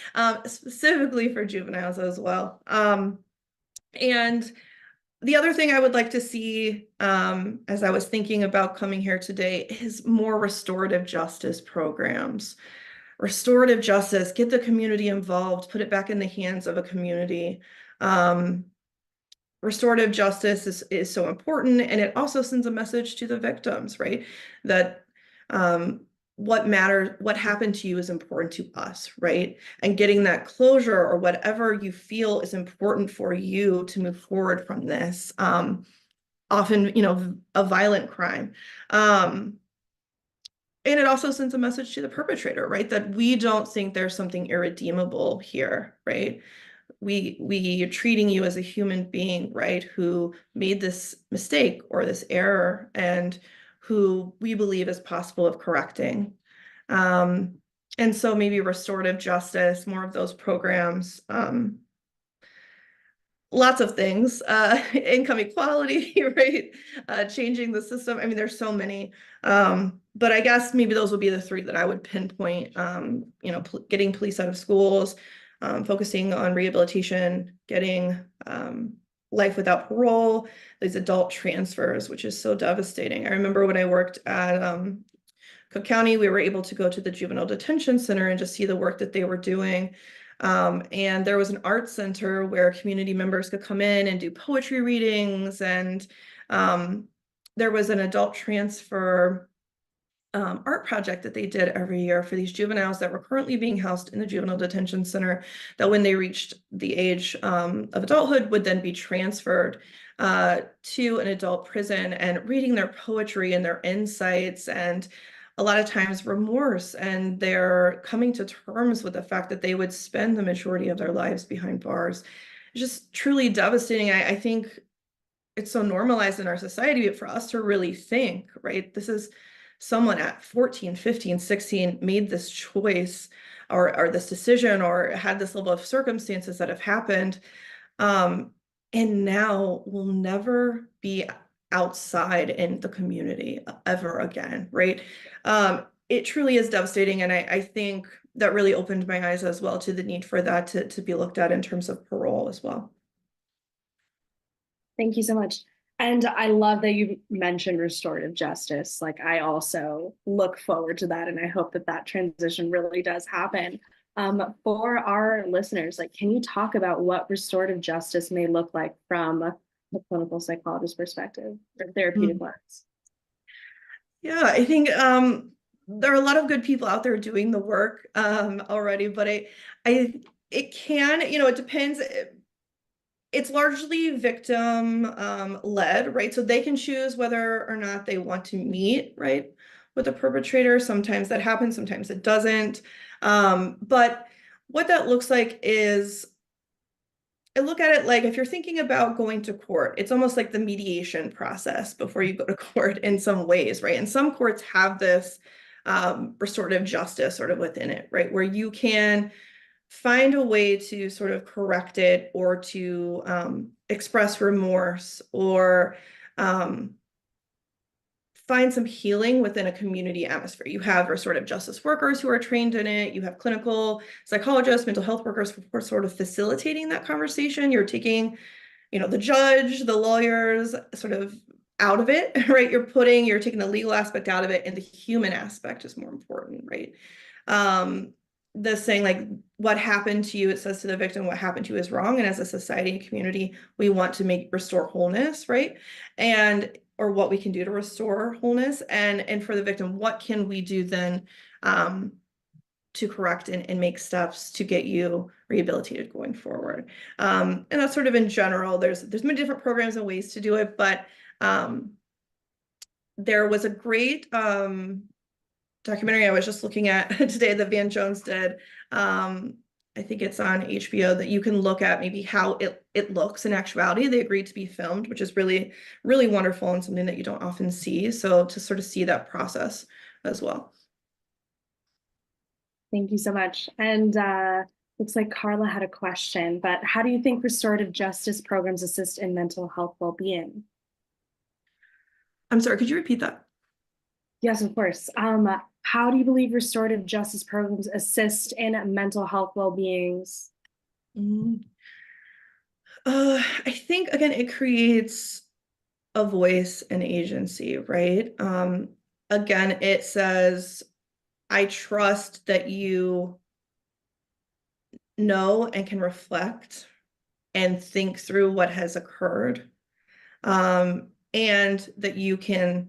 specifically for juveniles as well. And the other thing I would like to see, as I was thinking about coming here today, is more restorative justice programs. Restorative justice, get the community involved, put it back in the hands of a community. Restorative justice is so important, and it also sends a message to the victims, right? That what matters, what happened to you is important to us, right? And getting that closure, or whatever you feel is important for you to move forward from this, often, a violent crime. And it also sends a message to the perpetrator, right? That we don't think there's something irredeemable here, right? We are treating you as a human being, right? Who made this mistake or this error, and who we believe is possible of correcting. And so maybe restorative justice, more of those programs, lots of things, income equality, right? Changing the system. I mean, there's so many, but I guess maybe those would be the three that I would pinpoint. Getting police out of schools, focusing on rehabilitation, getting life without parole, these adult transfers, which is so devastating. I remember when I worked at Cook County, we were able to go to the juvenile detention center and just see the work that they were doing. And there was an art center where community members could come in and do poetry readings. And there was an adult transfer art project that they did every year for these juveniles that were currently being housed in the juvenile detention center, that when they reached the age of adulthood would then be transferred to an adult prison, and reading their poetry and their insights, and a lot of times remorse, and they're coming to terms with the fact that they would spend the majority of their lives behind bars. It's just truly devastating. I think it's so normalized in our society, but for us to really think, right, this is someone at 14, 15, 16 made this choice or this decision or had this level of circumstances that have happened, and now will never be outside in the community ever again, right? It truly is devastating, and I think that really opened my eyes as well to the need for that to be looked at in terms of parole as well. Thank you so much. And I love that you mentioned restorative justice. Like, I also look forward to that, and I hope that that transition really does happen. For our listeners, like, can you talk about what restorative justice may look like from a clinical psychologist perspective or therapeutic lens? Yeah, I think there are a lot of good people out there doing the work already, but it can, it depends. It's largely victim led, right? So they can choose whether or not they want to meet, right, with a perpetrator. Sometimes that happens, sometimes it doesn't. But what that looks like is, I look at it like if you're thinking about going to court, it's almost like the mediation process before you go to court in some ways, right? And some courts have this restorative justice sort of within it, right? Where you can find a way to sort of correct it or to express remorse or find some healing within a community atmosphere. You have restorative justice workers who are trained in it. You have clinical psychologists, mental health workers who are sort of facilitating that conversation. You're taking, the judge, the lawyers sort of out of it, right? You're taking the legal aspect out of it, and the human aspect is more important, right? The saying, like, what happened to you, it says to the victim, what happened to you is wrong. And as a society and community, we want to restore wholeness, right? Or what we can do to restore wholeness. And for the victim, what can we do then to correct and make steps to get you rehabilitated going forward? And that's sort of in general. There's many different programs and ways to do it, but there was a great documentary I was just looking at today that Van Jones did. I think it's on HBO, that you can look at maybe how it looks in actuality. They agreed to be filmed, which is really, really wonderful and something that you don't often see. So to sort of see that process as well. Thank you so much. And looks like Carla had a question, but how do you think restorative justice programs assist in mental health well-being? I'm sorry, could you repeat that? Yes, of course. How do you believe restorative justice programs assist in mental health well-beings? I think, again, it creates a voice and agency, right? Again, it says, I trust that you know and can reflect and think through what has occurred, and that you can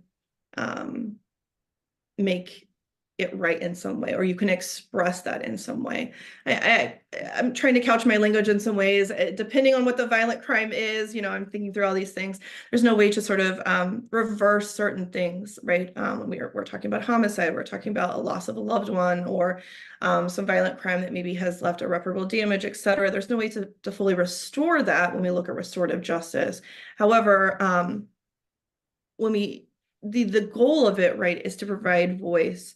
make it right in some way, or you can express that in some way. I'm trying to couch my language in some ways, depending on what the violent crime is. I'm thinking through all these things. There's no way to sort of reverse certain things, right? We're talking about homicide, we're talking about a loss of a loved one, or some violent crime that maybe has left irreparable damage, et cetera. There's no way to fully restore that when we look at restorative justice. However, the goal of it, right, is to provide voice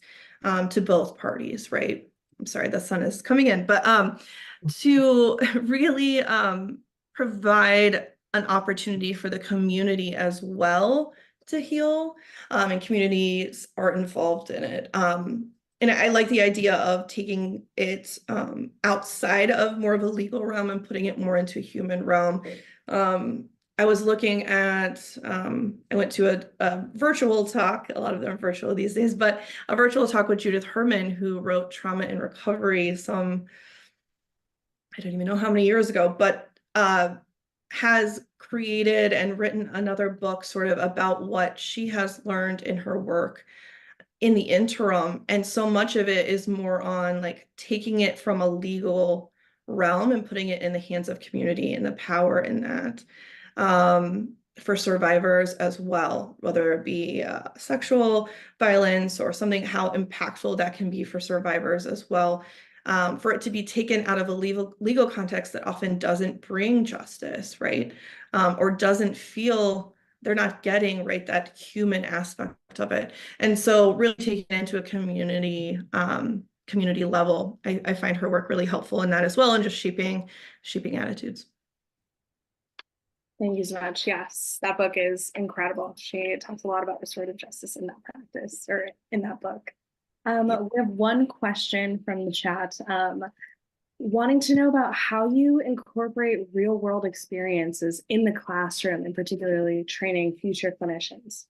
to both parties, right? I'm sorry, the sun is coming in, but to really provide an opportunity for the community as well to heal, and communities are involved in it. And I like the idea of taking it outside of more of a legal realm and putting it more into a human realm. I was looking at, I went to a virtual talk, a lot of them are virtual these days, but a virtual talk with Judith Herman, who wrote Trauma and Recovery I don't even know how many years ago, but has created and written another book sort of about what she has learned in her work in the interim. And so much of it is more on like taking it from a legal realm and putting it in the hands of community and the power in that. for survivors as well, whether it be sexual violence or something, how impactful that can be for survivors as well. For it to be taken out of a legal context that often doesn't bring justice, right? Or doesn't feel they're not getting, right, that human aspect of it. And so really taking it into a community level, I find her work really helpful in that as well, and just shaping attitudes. Thank you so much. Yes, that book is incredible. She talks a lot about restorative justice in that practice, or in that book. We have one question from the chat, wanting to know about how you incorporate real world experiences in the classroom, and particularly training future clinicians.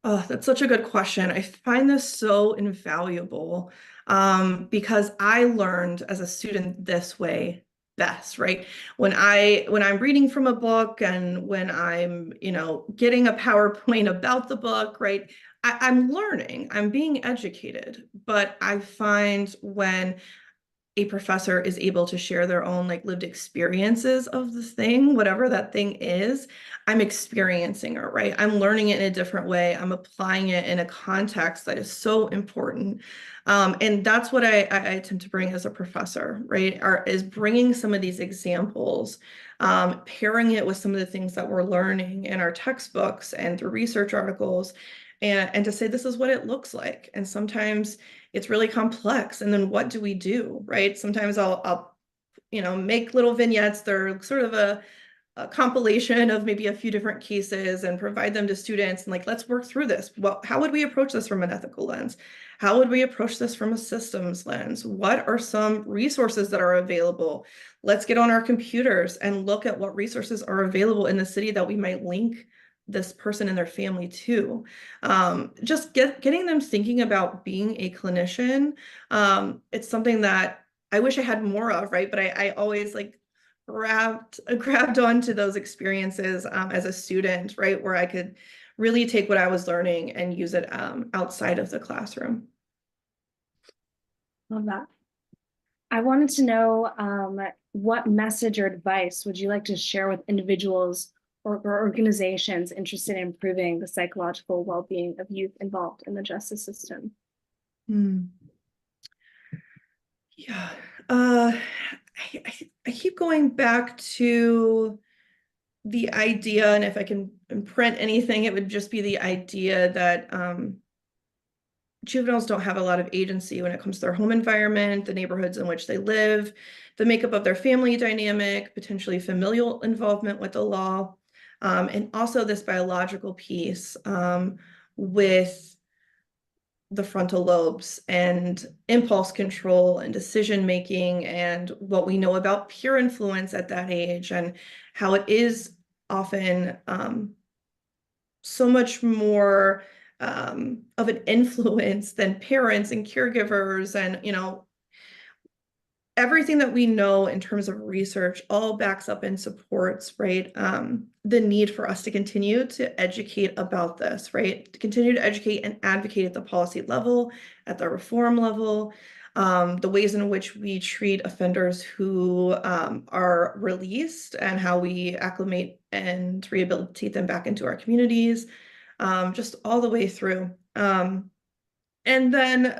Oh, that's such a good question. I find this so invaluable because I learned as a student this way best, right? When I'm reading from a book, and when I'm, getting a PowerPoint about the book, right? I'm learning, I'm being educated. But I find when a professor is able to share their own lived experiences of the thing, whatever that thing is, I'm experiencing it, right? I'm learning it in a different way. I'm applying it in a context that is so important. And that's what I attempt to bring as a professor, right? Is bringing some of these examples, pairing it with some of the things that we're learning in our textbooks and through research articles, and to say this is what it looks like. And sometimes it's really complex. And then what do we do, right? Sometimes I'll make little vignettes. They're sort of a compilation of maybe a few different cases, and provide them to students, and let's work through this. Well, how would we approach this from an ethical lens? How would we approach this from a systems lens? What are some resources that are available? Let's get on our computers and look at what resources are available in the city that we might link this person and their family to. Just getting them thinking about being a clinician. It's something that I wish I had more of, right? But I always grabbed onto those experiences as a student, right? Where I could really take what I was learning and use it outside of the classroom. Love that. I wanted to know what message or advice would you like to share with individuals or organizations interested in improving the psychological well-being of youth involved in the justice system? Yeah, I keep going back to the idea, and if I can imprint anything, it would just be the idea that juveniles don't have a lot of agency when it comes to their home environment, the neighborhoods in which they live, the makeup of their family dynamic, potentially familial involvement with the law, and also this biological piece with the frontal lobes and impulse control and decision making, and what we know about peer influence at that age, and how it is often so much more of an influence than parents and caregivers, and everything that we know in terms of research all backs up and supports, right, the need for us to continue to educate about this, right? To continue to educate and advocate at the policy level, at the reform level, the ways in which we treat offenders who are released, and how we acclimate and rehabilitate them back into our communities, just all the way through. And then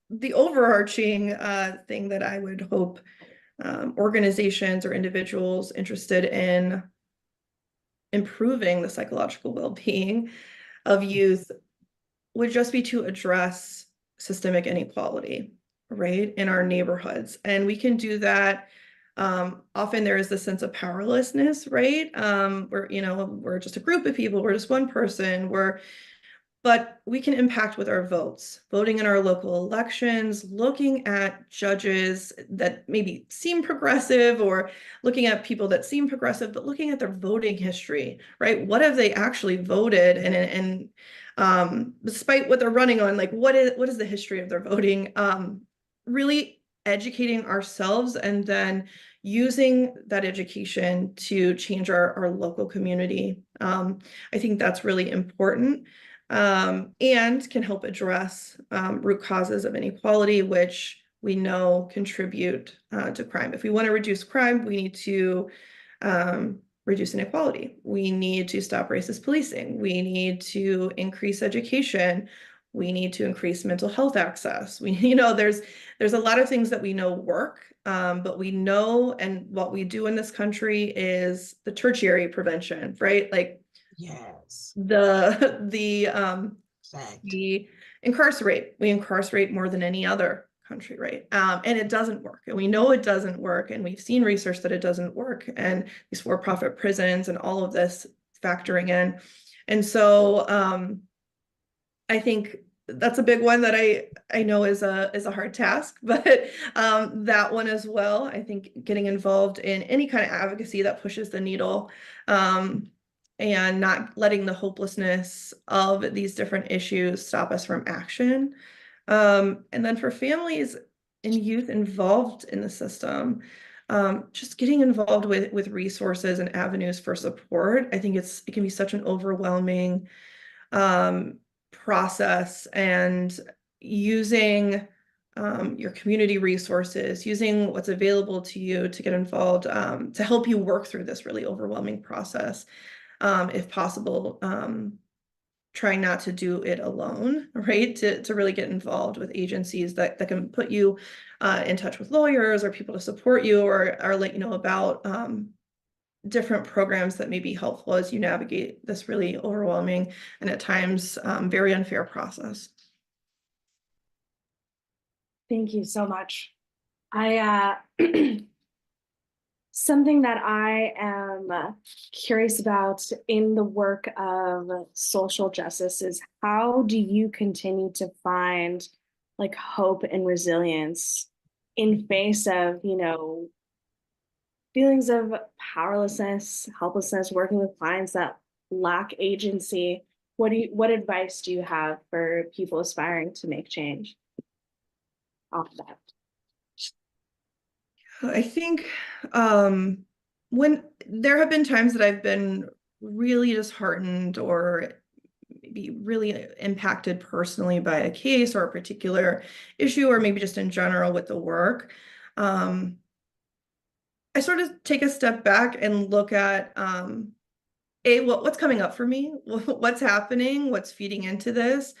the overarching thing that I would hope organizations or individuals interested in improving the psychological well-being of youth would just be to address systemic inequality, right, in our neighborhoods. And we can do that. Often there is this sense of powerlessness, right? We're just a group of people, we're just one person, but we can impact with our votes, voting in our local elections, looking at judges that maybe seem progressive, or looking at people that seem progressive, but looking at their voting history, right? What have they actually voted? And despite what they're running on, what is the history of their voting? Really educating ourselves, and then using that education to change our local community. I think that's really important. And can help address root causes of inequality, which we know contribute to crime. If we want to reduce crime, we need to reduce inequality. We need to stop racist policing. We need to increase education. We need to increase mental health access. There's a lot of things that we know work, but we know, and what we do in this country is the tertiary prevention, right? Like, yes, we incarcerate more than any other country, right? And it doesn't work, and we know it doesn't work, and we've seen research that it doesn't work, and these for-profit prisons and all of this factoring in. And so I think that's a big one that I know is a hard task, but that one as well. I think getting involved in any kind of advocacy that pushes the needle, and not letting the hopelessness of these different issues stop us from action. And then for families and youth involved in the system, just getting involved with resources and avenues for support. I think it can be such an overwhelming process, and using your community resources, using what's available to you to get involved, to help you work through this really overwhelming process, if possible. Trying not to do it alone, right? To really get involved with agencies that can put you in touch with lawyers or people to support you, or let you know about different programs that may be helpful as you navigate this really overwhelming and at times very unfair process. Thank you so much. Something that I am curious about in the work of social justice is, how do you continue to find like hope and resilience in face of, feelings of powerlessness, helplessness, working with clients that lack agency? What advice do you have for people aspiring to make change off of that? I think when there have been times that I've been really disheartened or maybe really impacted personally by a case or a particular issue, or maybe just in general with the work, I sort of take a step back and look at what's coming up for me, what's happening, what's feeding into this.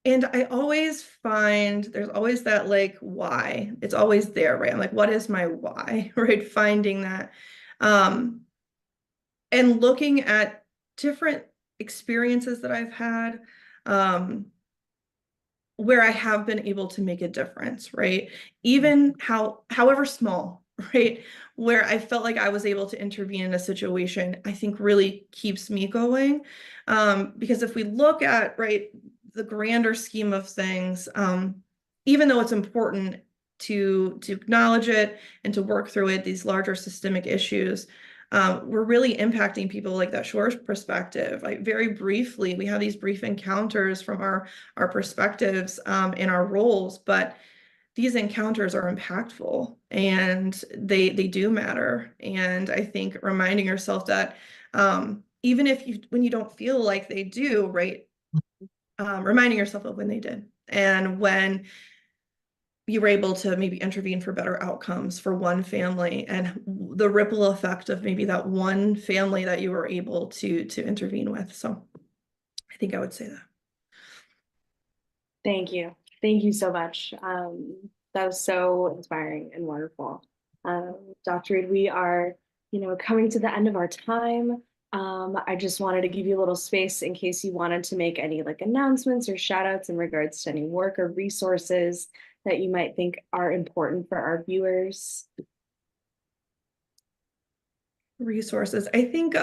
And I always find there's always that like why. It's always there, right? I'm like, what is my why, right? Finding that, and looking at different experiences that I've had, where I have been able to make a difference, right? Even however small, right? Where I felt like I was able to intervene in a situation, I think really keeps me going. Because if we look at, right, the grander scheme of things, even though it's important to acknowledge it and to work through it, these larger systemic issues, we're really impacting people like that short perspective. Like very briefly, we have these brief encounters from our perspectives in our roles, but these encounters are impactful and they do matter. And I think reminding yourself that even when you don't feel like they do, right? Reminding yourself of when they did, and when you were able to maybe intervene for better outcomes for one family, and the ripple effect of maybe that one family that you were able to intervene with. So I think I would say that. Thank you. Thank you so much. That was so inspiring and wonderful. Dr. Reed, we are, coming to the end of our time. I just wanted to give you a little space in case you wanted to make any like announcements or shout outs in regards to any work or resources that you might think are important for our viewers. Resources. I think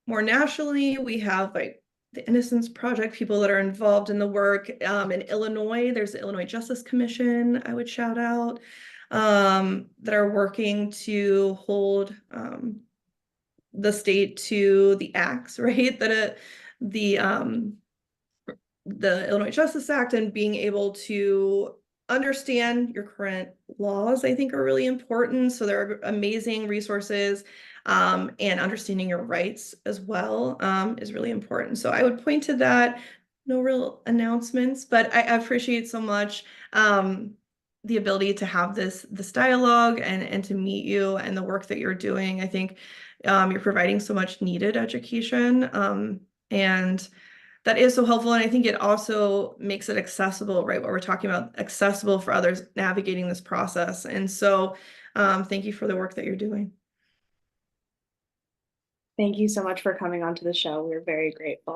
more nationally, we have like the Innocence Project, people that are involved in the work. In Illinois, there's the Illinois Justice Commission, I would shout out, that are working to hold the state to the acts, right? That the Illinois Justice Act, and being able to understand your current laws, I think, are really important. So there are amazing resources, and understanding your rights as well is really important. So I would point to that. No real announcements, but I appreciate so much the ability to have this dialogue and to meet you and the work that you're doing. I think you're providing so much needed education, and that is so helpful. And I think it also makes it accessible, right? What we're talking about, accessible for others navigating this process. And so thank you for the work that you're doing. Thank you so much for coming on to the show. We're very grateful.